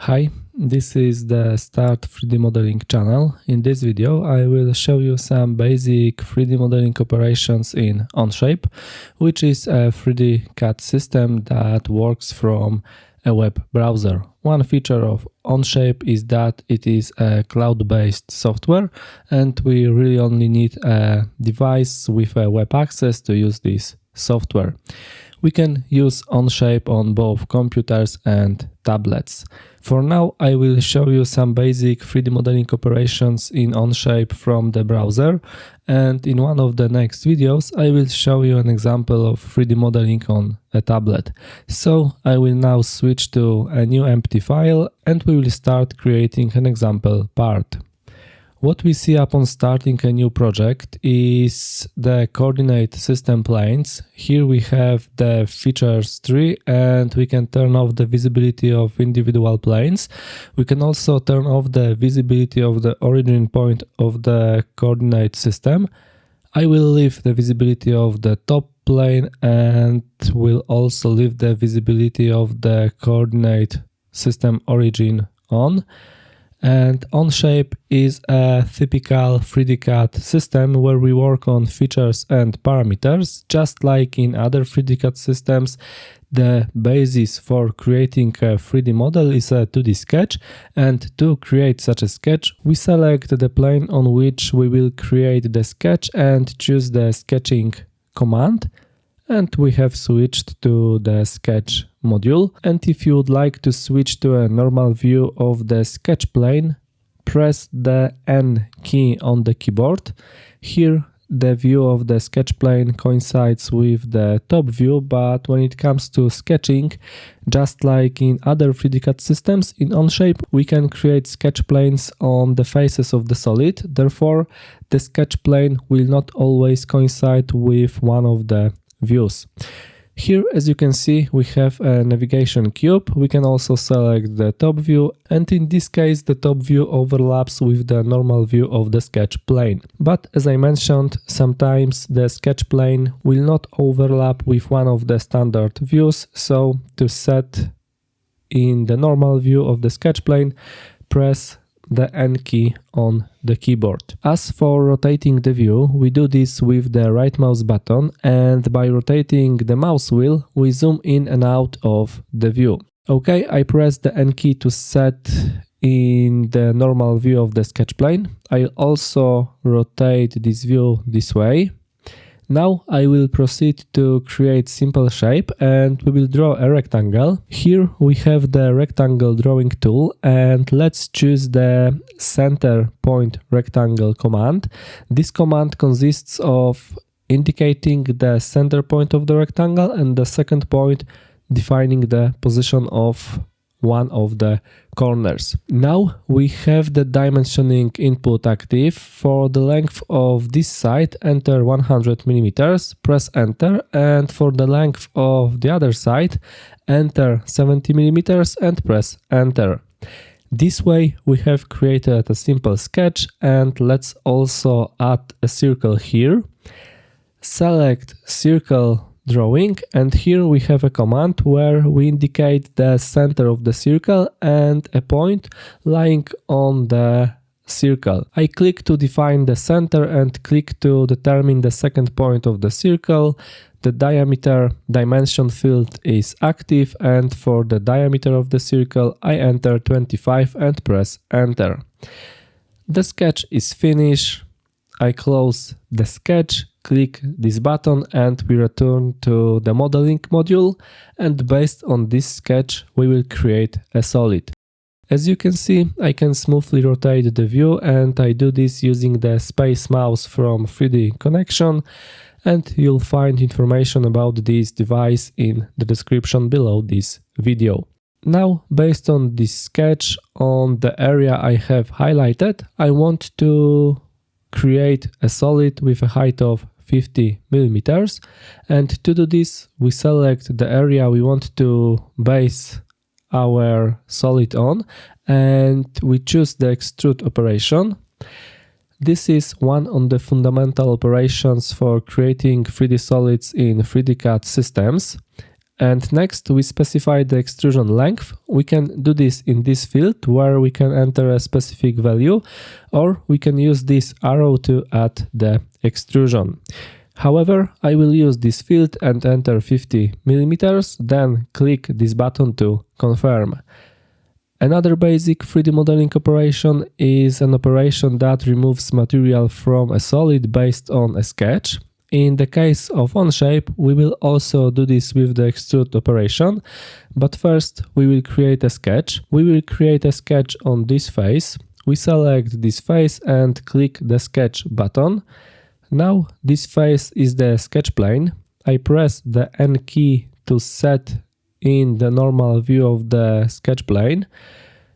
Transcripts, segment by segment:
Hi, this is the Start 3D Modeling channel. In this video I will show you some basic 3D modeling operations in Onshape, which is a 3D CAD system that works from a web browser. One feature of Onshape is that it is a cloud-based software and we really only need a device with a web access to use this software. We can use Onshape on both computers and tablets. For now, I will show you some basic 3D modeling operations in Onshape from the browser, and in one of the next videos I will show you an example of 3D modeling on a tablet. So I will now switch to a new empty file and we will start creating an example part. What we see upon starting a new project is the coordinate system planes. Here we have the features tree and we can turn off the visibility of individual planes. We can also turn off the visibility of the origin point of the coordinate system. I will leave the visibility of the top plane and will also leave the visibility of the coordinate system origin on. And Onshape is a typical 3D CAD system where we work on features and parameters. Just like in other 3D CAD systems, the basis for creating a 3D model is a 2D sketch, and to create such a sketch, we select the plane on which we will create the sketch and choose the sketching command. And we have switched to the sketch module. And if you would like to switch to a normal view of the sketch plane, press the N key on the keyboard. Here the view of the sketch plane coincides with the top view, but when it comes to sketching, just like in other 3D CAD systems, in Onshape we can create sketch planes on the faces of the solid. Therefore, the sketch plane will not always coincide with one of the views. Here, as you can see, we have a navigation cube. We can also select the top view, and in this case the top view overlaps with the normal view of the sketch plane. But as I mentioned, sometimes the sketch plane will not overlap with one of the standard views, so to set in the normal view of the sketch plane, press the N key on the keyboard. As for rotating the view, we do this with the right mouse button, and by rotating the mouse wheel, we zoom in and out of the view. Okay, I press the N key to set in the normal view of the sketch plane. I'll also rotate this view this way. Now I will proceed to create simple shape and we will draw a rectangle. Here we have the rectangle drawing tool, and let's choose the center point rectangle command. This command consists of indicating the center point of the rectangle and the second point defining the position of one of the corners. Now we have the dimensioning input active. For the length of this side, enter 100 mm, press enter, and for the length of the other side, enter 70 mm and press enter. This way we have created a simple sketch, and let's also add a circle here. Select circle drawing, and here we have a command where we indicate the center of the circle and a point lying on the circle. I click to define the center and click to determine the second point of the circle. The diameter dimension field is active, and for the diameter of the circle I enter 25 and press enter. The sketch is finished. I close the sketch, click this button, and we return to the modeling module, and based on this sketch we will create a solid. As you can see, I can smoothly rotate the view, and I do this using the space mouse from 3D Connection, and you'll find information about this device in the description below this video. Now, based on this sketch, on the area I have highlighted, I want to create a solid with a height of 50 mm, and to do this we select the area we want to base our solid on, and we choose the extrude operation. This is one of the fundamental operations for creating 3D solids in 3D CAD systems. And next we specify the extrusion length. We can do this in this field where we can enter a specific value, or we can use this arrow to add the extrusion. However, I will use this field and enter 50 mm, then click this button to confirm. Another basic 3D modeling operation is an operation that removes material from a solid based on a sketch. In the case of Onshape, we will also do this with the extrude operation, but first we will create a sketch. We will create a sketch on this face. We select this face and click the sketch button. Now this face is the sketch plane. I press the N key to set in the normal view of the sketch plane.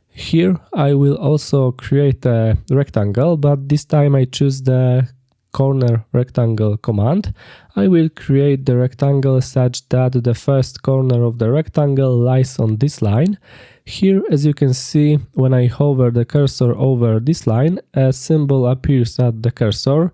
Here I will also create a rectangle, but this time I choose the corner rectangle command. I will create the rectangle such that the first corner of the rectangle lies on this line. Here, as you can see, when I hover the cursor over this line, a symbol appears at the cursor.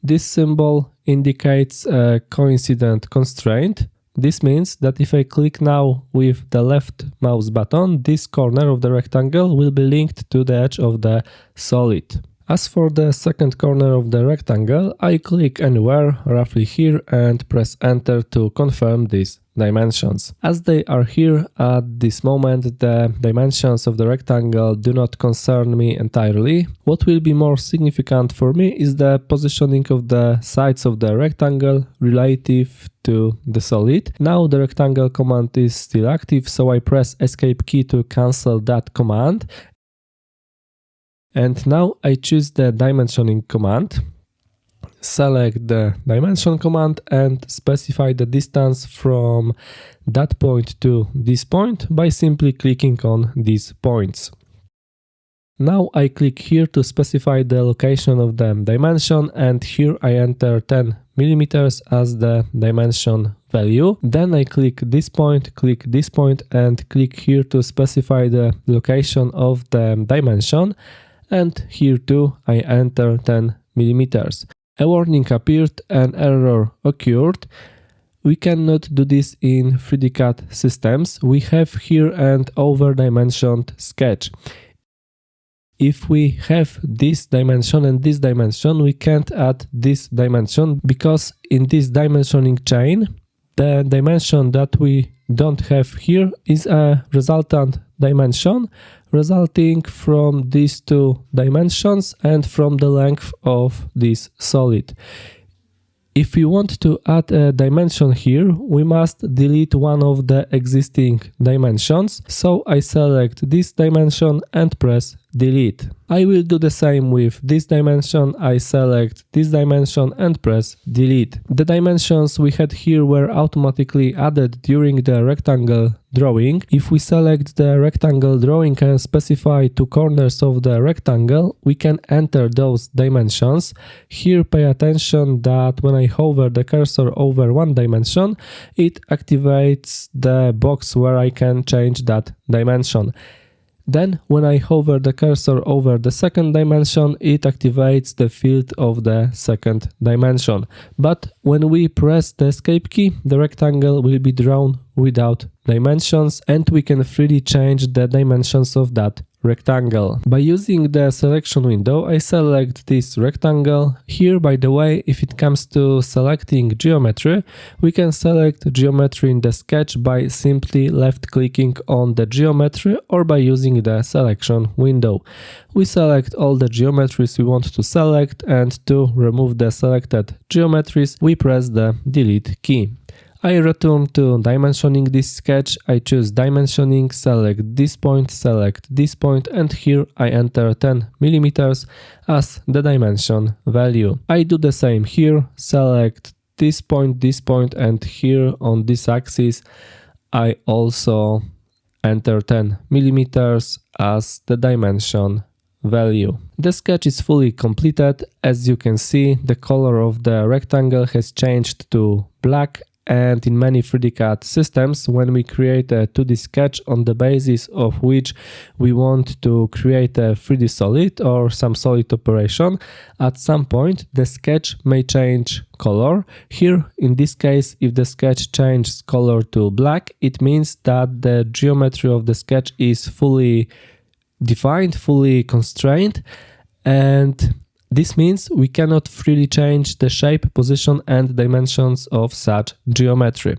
This symbol indicates a coincident constraint. This means that if I click now with the left mouse button, this corner of the rectangle will be linked to the edge of the solid. As for the second corner of the rectangle, I click anywhere, roughly here, and press enter to confirm these dimensions. As they are here at this moment, the dimensions of the rectangle do not concern me entirely. What will be more significant for me is the positioning of the sides of the rectangle relative to the solid. Now the rectangle command is still active, so I press escape key to cancel that command. And now I choose the dimensioning command, select the dimension command and specify the distance from that point to this point by simply clicking on these points. Now I click here to specify the location of the dimension, and here I enter 10 mm as the dimension value. Then I click this point, and click here to specify the location of the dimension. And here too I enter 10 mm. A warning appeared, an error occurred. We cannot do this in 3D CAD systems. We have here an over-dimensioned sketch. If we have this dimension and this dimension, we can't add this dimension because in this dimensioning chain, the dimension that we don't have here is a resultant dimension resulting from these two dimensions and from the length of this solid. If we want to add a dimension here, we must delete one of the existing dimensions. So I select this dimension and press delete. I will do the same with this dimension. I select this dimension and press delete. The dimensions we had here were automatically added during the rectangle drawing. If we select the rectangle drawing and specify two corners of the rectangle, we can enter those dimensions. Here pay attention that when I hover the cursor over one dimension, it activates the box where I can change that dimension. Then, when I hover the cursor over the second dimension, it activates the field of the second dimension. But when we press the escape key, the rectangle will be drawn without dimensions, and we can freely change the dimensions of that rectangle. By using the selection window, I select this rectangle. Here, by the way, if it comes to selecting geometry, we can select geometry in the sketch by simply left-clicking on the geometry or by using the selection window. We select all the geometries we want to select, and to remove the selected geometries, we press the delete key. I return to dimensioning this sketch. I choose dimensioning, select this point, and here I enter 10 mm as the dimension value. I do the same here, select this point, and here on this axis I also enter 10 mm as the dimension value. The sketch is fully completed. As you can see, the color of the rectangle has changed to black, and in many 3D CAD systems, when we create a 2D sketch on the basis of which we want to create a 3D solid or some solid operation, at some point the sketch may change color. Here, in this case, if the sketch changes color to black, it means that the geometry of the sketch is fully defined, fully constrained, and this means we cannot freely change the shape, position and dimensions of such geometry.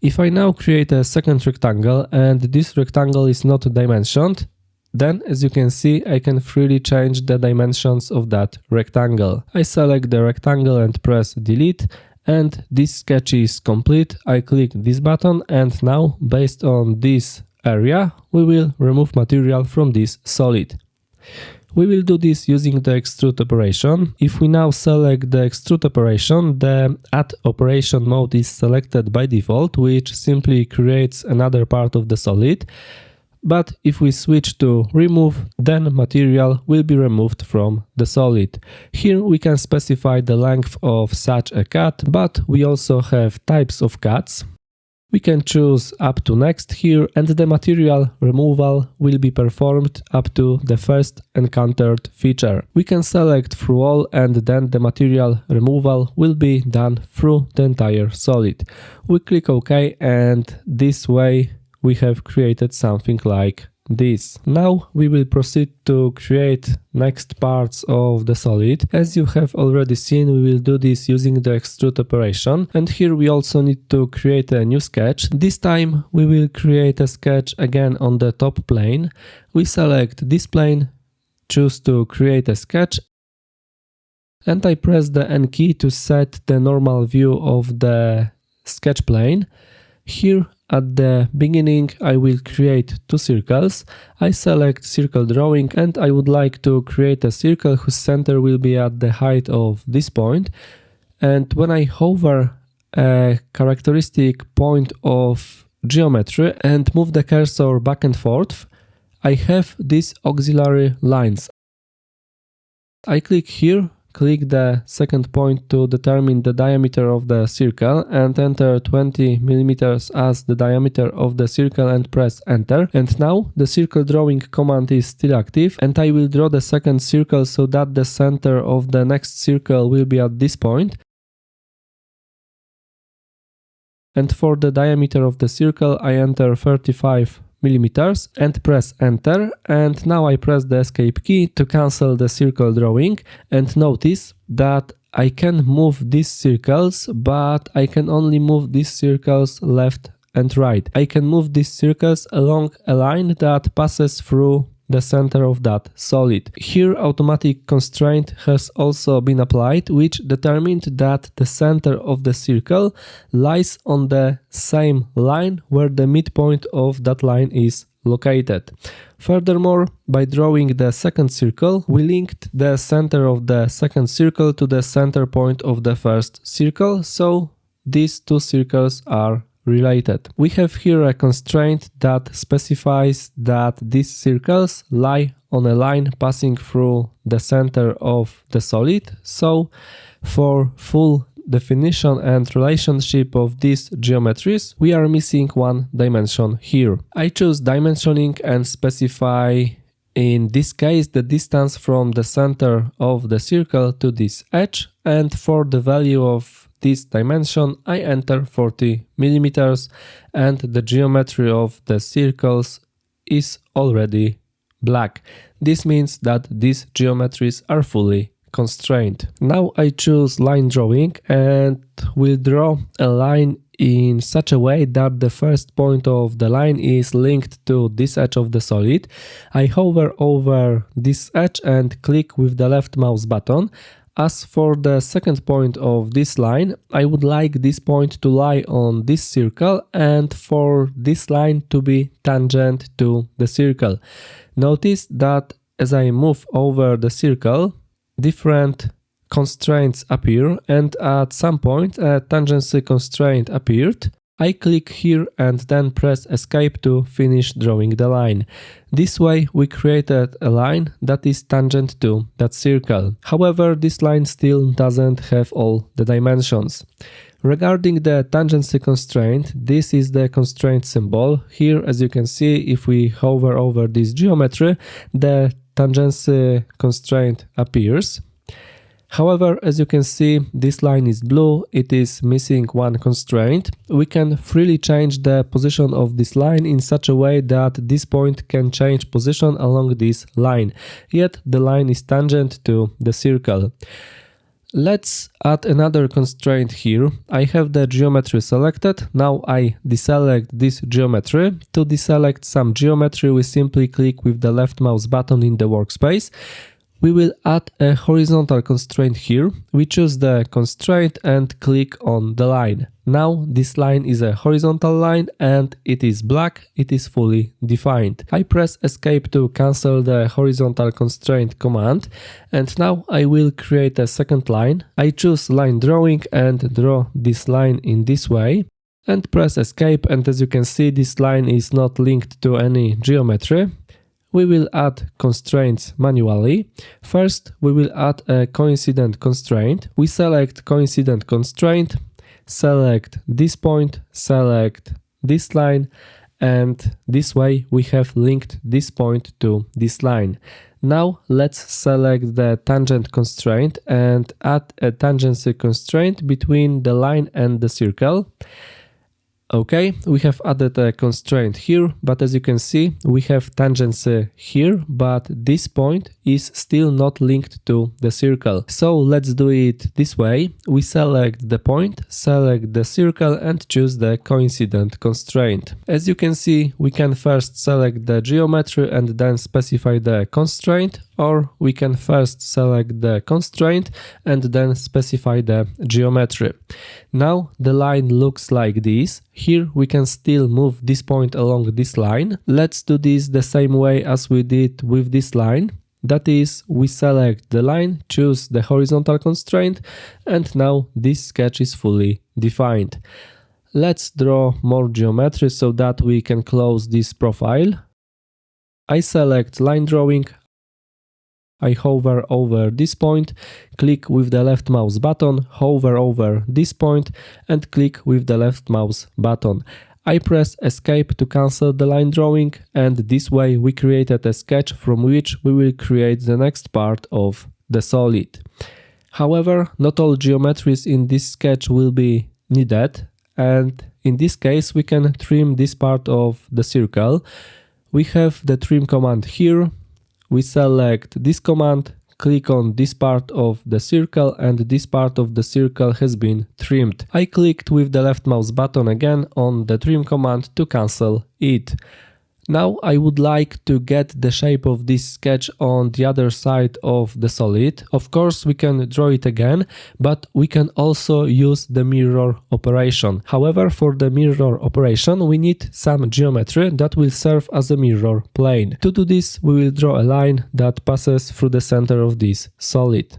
If I now create a second rectangle and this rectangle is not dimensioned, then as you can see I can freely change the dimensions of that rectangle. I select the rectangle and press delete, and this sketch is complete. I click this button, and now based on this area we will remove material from this solid. We will do this using the extrude operation. If we now select the extrude operation, the add operation mode is selected by default, which simply creates another part of the solid. But if we switch to remove, then material will be removed from the solid. Here we can specify the length of such a cut, but we also have types of cuts. We can choose up to next here, and the material removal will be performed up to the first encountered feature. We can select through all, and then the material removal will be done through the entire solid. We click OK, and this way we have created something like this. Now we will proceed to create next parts of the solid. As you have already seen, we will do this using the extrude operation, and here we also need to create a new sketch. This time we will create a sketch again on the top plane. We select this plane, choose to create a sketch, and I press the N key to set the normal view of the sketch plane. Here at the beginning I will create two circles. I select circle drawing, and I would like to create a circle whose center will be at the height of this point. And when I hover a characteristic point of geometry and move the cursor back and forth, I have these auxiliary lines. I click here, click the second point to determine the diameter of the circle and enter 20 mm as the diameter of the circle and press enter. And now the circle drawing command is still active, and I will draw the second circle so that the center of the next circle will be at this point. And for the diameter of the circle I enter 35 mm and press enter, and now I press the escape key to cancel the circle drawing, and notice that I can move these circles, but I can only move these circles left and right. I can move these circles along a line that passes through the center of that solid. Here automatic constraint has also been applied, which determined that the center of the circle lies on the same line where the midpoint of that line is located. Furthermore, by drawing the second circle, we linked the center of the second circle to the center point of the first circle, so these two circles are related. We have here a constraint that specifies that these circles lie on a line passing through the center of the solid, so for full definition and relationship of these geometries, we are missing one dimension here. I choose dimensioning and specify in this case the distance from the center of the circle to this edge, and for the value of this dimension I enter 40 mm, and the geometry of the circles is already black. This means that these geometries are fully constrained. Now I choose line drawing and will draw a line in such a way that the first point of the line is linked to this edge of the solid. I hover over this edge and click with the left mouse button. As for the second point of this line, I would like this point to lie on this circle and for this line to be tangent to the circle. Notice that as I move over the circle, different constraints appear, and at some point a tangency constraint appeared. I click here and then press escape to finish drawing the line. This way we created a line that is tangent to that circle. However, this line still doesn't have all the dimensions. Regarding the tangency constraint, this is the constraint symbol. Here, as you can see, if we hover over this geometry, the tangency constraint appears. However, as you can see, this line is blue, it is missing one constraint. We can freely change the position of this line in such a way that this point can change position along this line, yet the line is tangent to the circle. Let's add another constraint here. I have the geometry selected. Now I deselect this geometry. To deselect some geometry, we simply click with the left mouse button in the workspace. We will add a horizontal constraint here. We choose the constraint and click on the line. Now this line is a horizontal line and it is black, it is fully defined. I press escape to cancel the horizontal constraint command, and now I will create a second line. I choose line drawing and draw this line in this way and press escape, and as you can see, this line is not linked to any geometry. We will add constraints manually. First, we will add a coincident constraint. We select coincident constraint, select this point, select this line, and this way we have linked this point to this line. Now let's select the tangent constraint and add a tangency constraint between the line and the circle. Okay, we have added a constraint here, but as you can see, we have tangency here, but this point is still not linked to the circle. So let's do it this way. We select the point, select the circle and choose the coincident constraint. As you can see, we can first select the geometry and then specify the constraint, or we can first select the constraint and then specify the geometry. Now the line looks like this. Here we can still move this point along this line. Let's do this the same way as we did with this line. That is, we select the line, choose the horizontal constraint, and now this sketch is fully defined. Let's draw more geometry so that we can close this profile. I select line drawing. I hover over this point, click with the left mouse button, hover over this point and click with the left mouse button. I press escape to cancel the line drawing, and this way we created a sketch from which we will create the next part of the solid. However, not all geometries in this sketch will be needed, and in this case we can trim this part of the circle. We have the trim command here. We select this command, click on this part of the circle, and this part of the circle has been trimmed. I clicked with the left mouse button again on the trim command to cancel it. Now I would like to get the shape of this sketch on the other side of the solid. Of course, we can draw it again, but we can also use the mirror operation. However, for the mirror operation, we need some geometry that will serve as a mirror plane. To do this, we will draw a line that passes through the center of this solid.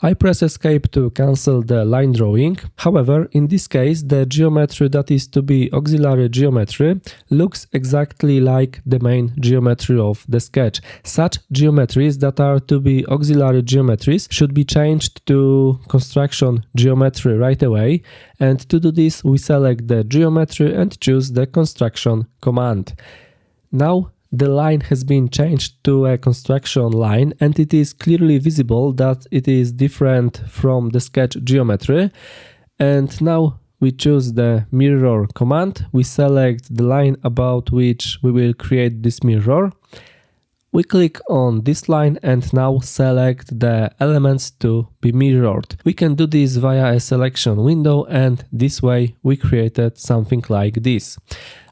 I press escape to cancel the line drawing. However, in this case, the geometry that is to be auxiliary geometry looks exactly like the main geometry of the sketch. Such geometries that are to be auxiliary geometries should be changed to construction geometry right away. And to do this, we select the geometry and choose the construction command. Now, the line has been changed to a construction line, and it is clearly visible that it is different from the sketch geometry. And now we choose the mirror command. We select the line about which we will create this mirror. We click on this line and now select the elements to be mirrored. We can do this via a selection window, and this way we created something like this.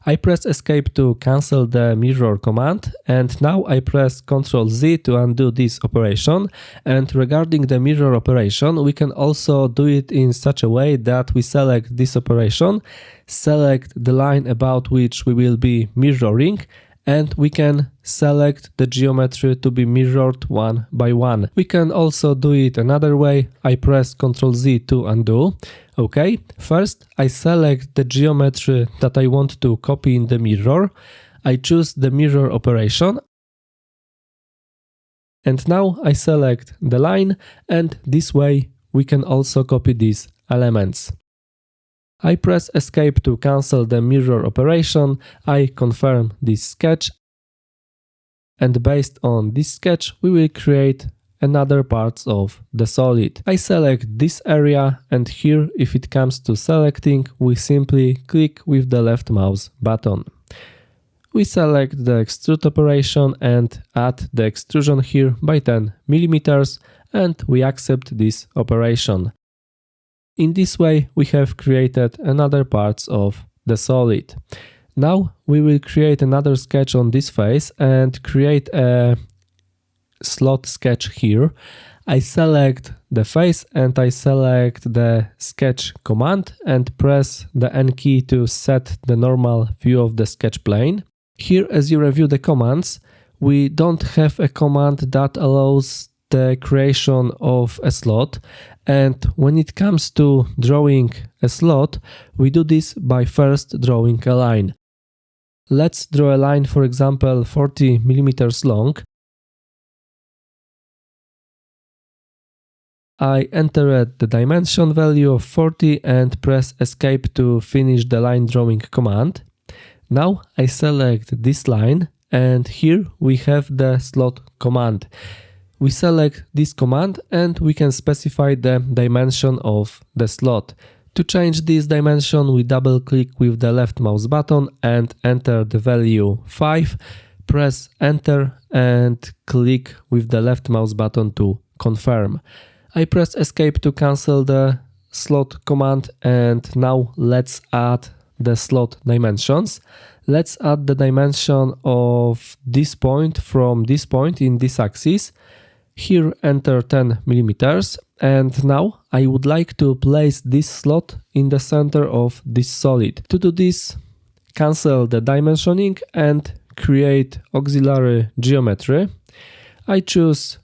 I press escape to cancel the mirror command, and now I press Ctrl Z to undo this operation. And regarding the mirror operation, we can also do it in such a way that we select this operation, select the line about which we will be mirroring, and we can select the geometry to be mirrored one by one. We can also do it another way. I press Ctrl Z to undo. Okay, first I select the geometry that I want to copy in the mirror. I choose the mirror operation. And now I select the line, and this way we can also copy these elements. I press Escape to cancel the mirror operation. I confirm this sketch. And based on this sketch, we will create another parts of the solid. I select this area, and here, if it comes to selecting, we simply click with the left mouse button. We select the extrude operation and add the extrusion here by 10 mm, and we accept this operation. In this way, we have created another parts of the solid. Now we will create another sketch on this face and create a slot sketch here. I select the face and I select the sketch command and press the N key to set the normal view of the sketch plane. Here, as you review the commands, we don't have a command that allows the creation of a slot, and when it comes to drawing a slot, we do this by first drawing a line. Let's draw a line, for example, 40 mm long. I entered the dimension value of 40 and press Escape to finish the line drawing command. Now I select this line, and here we have the slot command. We select this command and we can specify the dimension of the slot. To change this dimension, we double click with the left mouse button and enter the value 5, press Enter and click with the left mouse button to confirm. I press Escape to cancel the slot command, and now let's add the slot dimensions. Let's add the dimension of this point from this point in this axis. Here enter 10 mm, and now I would like to place this slot in the center of this solid. To do this, cancel the dimensioning and create auxiliary geometry. I choose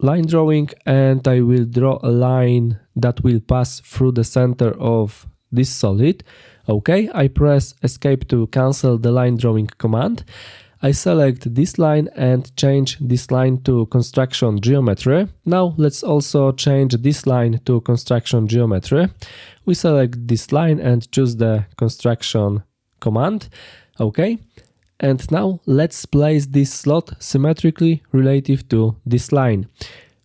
line drawing and I will draw a line that will pass through the center of this solid. Okay, I press Escape to cancel the line drawing command. I select this line and change this line to construction geometry. Now let's also change this line to construction geometry. We select this line and choose the construction command. Okay, and now let's place this slot symmetrically relative to this line.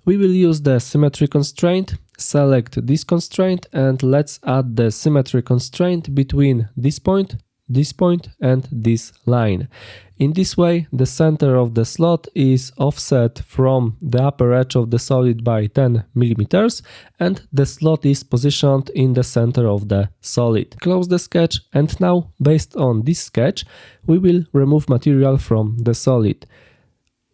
We will use the symmetry constraint. Select this constraint and let's add the symmetry constraint between this point and this line. In this way, the center of the slot is offset from the upper edge of the solid by 10 mm and the slot is positioned in the center of the solid. Close the sketch, and now, based on this sketch, we will remove material from the solid.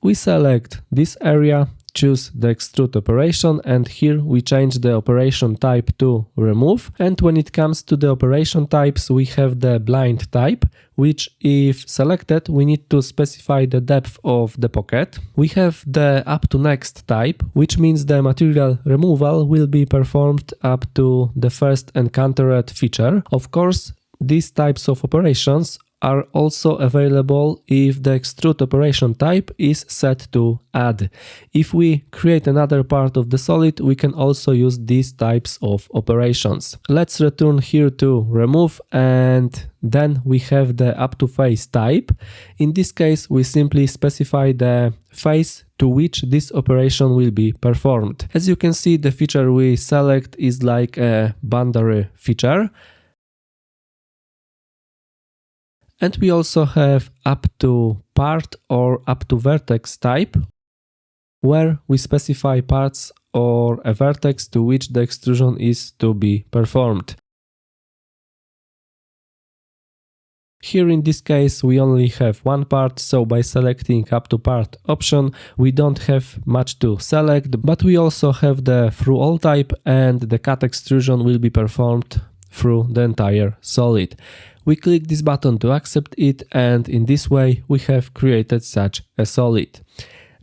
We select this area, choose the extrude operation, and here we change the operation type to remove. And when it comes to the operation types, we have the blind type, which if selected, we need to specify the depth of the pocket. We have the up to next type, which means the material removal will be performed up to the first encountered feature. Of course, these types of operations are also available if the extrude operation type is set to add. If we create another part of the solid, we can also use these types of operations. Let's return here to remove, and then we have the up to face type. In this case, we simply specify the face to which this operation will be performed. As you can see, the feature we select is like a boundary feature. And we also have up to part or up to vertex type, where we specify parts or a vertex to which the extrusion is to be performed. Here in this case we only have one part, so by selecting up to part option we don't have much to select, but we also have the through all type, and the cut extrusion will be performed through the entire solid. We click this button to accept it, and in this way we have created such a solid.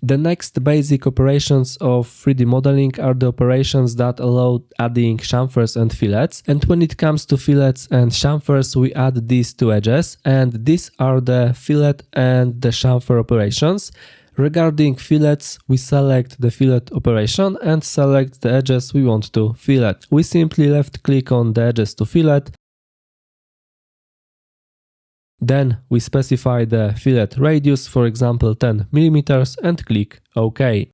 The next basic operations of 3D modeling are the operations that allow adding chamfers and fillets. And when it comes to fillets and chamfers, we add these two edges, and these are the fillet and the chamfer operations. Regarding fillets, we select the fillet operation and select the edges we want to fillet. We simply left click on the edges to fillet. Then we specify the fillet radius, for example 10 mm, and click OK.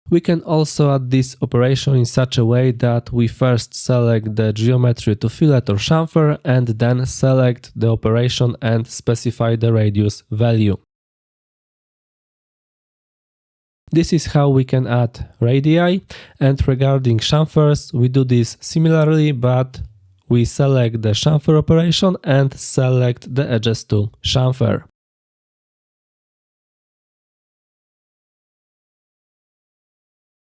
We can also add this operation in such a way that we first select the geometry to fillet or chamfer and then select the operation and specify the radius value. This is how we can add radii, and regarding chamfers we do this similarly, but we select the chamfer operation and select the edges to chamfer.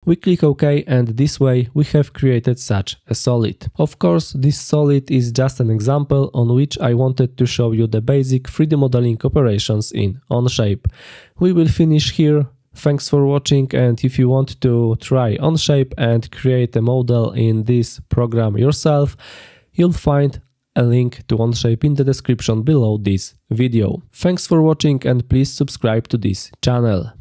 We click OK, and this way we have created such a solid. Of course, this solid is just an example on which I wanted to show you the basic 3D modeling operations in Onshape. We will finish here. Thanks for watching, and if you want to try Onshape and create a model in this program yourself, you'll find a link to Onshape in the description below this video. Thanks for watching, and please subscribe to this channel.